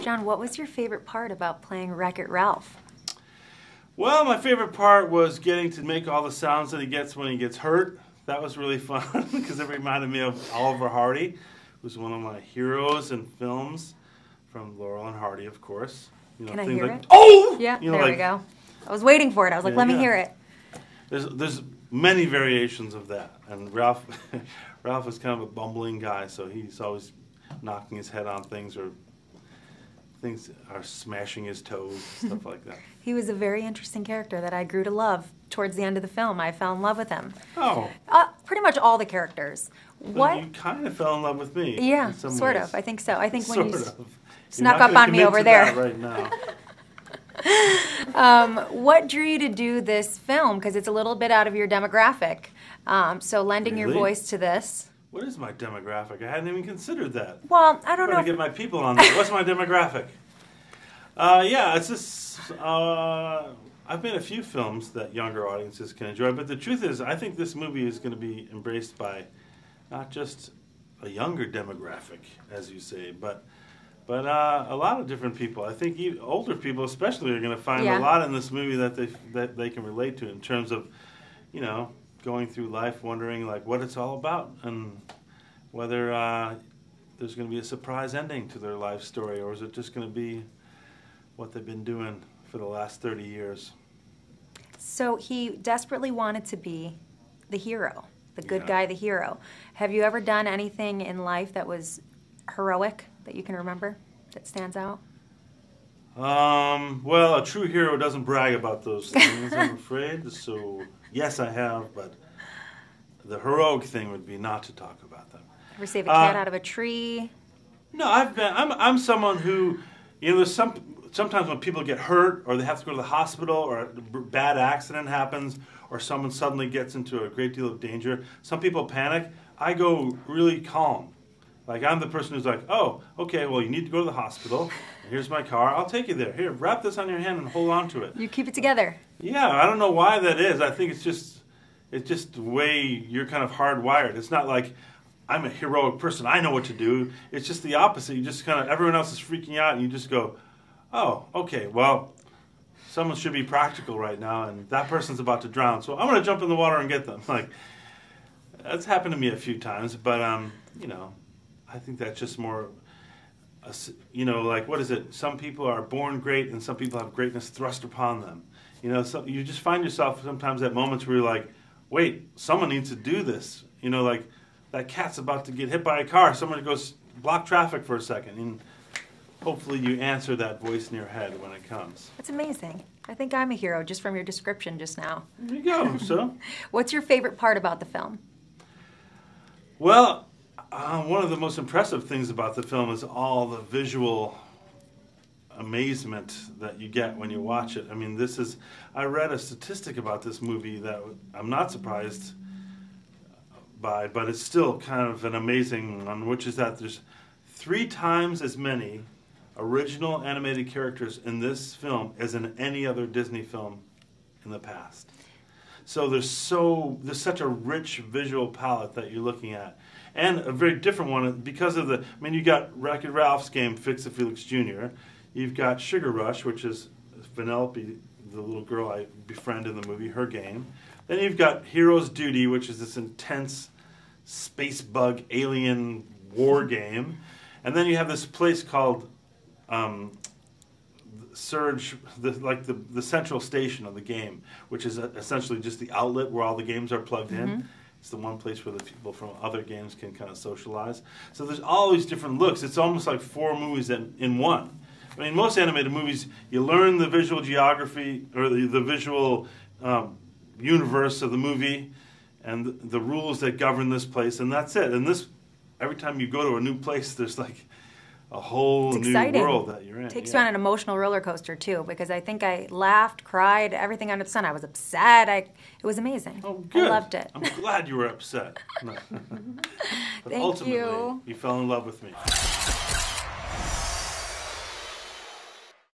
John, what was your favorite part about playing Wreck-It Ralph? Well, my favorite part was getting to make all the sounds that he gets when he gets hurt. That was really fun because it reminded me of Oliver Hardy, who's one of my heroes in films, from Laurel and Hardy, of course. You know, Can I hear like, it? Oh! Yeah, you know, there we go. I was waiting for it. I was like, let me hear it. There's many variations of that, and Ralph is kind of a bumbling guy, so he's always knocking his head on things, or things are smashing his toes, stuff like that. He was a very interesting character that I grew to love towards the end of the film. I fell in love with him. Oh. Pretty much all the characters. Well, you kind of fell in love with me. Yeah, in some sort ways. of. I think so. I think when sort you of. snuck up on me over there. Right now. What drew you to do this film? Because it's a little bit out of your demographic. So lending your voice to this. What is my demographic? I hadn't even considered that. Well, I don't know. I'm going to get my people on there. What's my demographic? Yeah, it's just, I've made a few films that younger audiences can enjoy, but the truth is, I think this movie is going to be embraced by not just a younger demographic, as you say, but a lot of different people. I think older people especially are going to find a lot in this movie that they can relate to in terms of, you know, going through life wondering like what it's all about and whether there's going to be a surprise ending to their life story, or is it just going to be what they've been doing for the last 30 years. So he desperately wanted to be the hero, the good guy, the hero. Have you ever done anything in life that was heroic that you can remember that stands out? Well, a true hero doesn't brag about those things, I'm afraid. So, yes, I have, but the heroic thing would be not to talk about them. Ever save a cat out of a tree? No, I'm someone who, you know, there's sometimes when people get hurt or they have to go to the hospital or a bad accident happens or someone suddenly gets into a great deal of danger, some people panic. I go really calm. Like, I'm the person who's like, oh, okay, well, you need to go to the hospital. Here's my car. I'll take you there. Here, wrap this on your hand and hold on to it. You keep it together. Yeah, I don't know why that is. I think it's just the way you're kind of hardwired. It's not like I'm a heroic person. I know what to do. It's just the opposite. You just kind of, everyone else is freaking out and you just go, oh, okay, well, someone should be practical right now, and that person's about to drown, so I'm going to jump in the water and get them. Like, that's happened to me a few times, but, you know, I think that's just more, you know, like, what is it? Some people are born great, and some people have greatness thrust upon them. You know, so you just find yourself sometimes at moments where you're like, wait, someone needs to do this. You know, like, that cat's about to get hit by a car. Someone goes, block traffic for a second, and hopefully you answer that voice in your head when it comes. That's amazing. I think I'm a hero just from your description just now. There you go. So, what's your favorite part about the film? Well, one of the most impressive things about the film is all the visual amazement that you get when you watch it. I mean, I read a statistic about this movie that I'm not surprised by, but it's still kind of an amazing one, which is that there's 3 times as many original animated characters in this film as in any other Disney film in the past. So there's such a rich visual palette that you're looking at. And a very different one because of you got Wreck-It Ralph's game, Fix It Felix Jr. You've got Sugar Rush, which is Vanellope, the little girl I befriend in the movie, her game. Then you've got Hero's Duty, which is this intense space bug alien war game. And then you have this place called Surge, the central station of the game, which is essentially just the outlet where all the games are plugged in. It's the one place where the people from other games can kind of socialize. So there's all these different looks. It's almost like 4 movies in one. I mean, most animated movies, you learn the visual geography or the visual universe of the movie and the rules that govern this place, and that's it. And this, every time you go to a new place, there's like a whole new world that you're in. Takes you on an emotional roller coaster too, because I think I laughed, cried, everything under the sun. I was upset. It was amazing. Oh, good. I loved it. I'm glad you were upset. But Thank ultimately, you. You fell in love with me.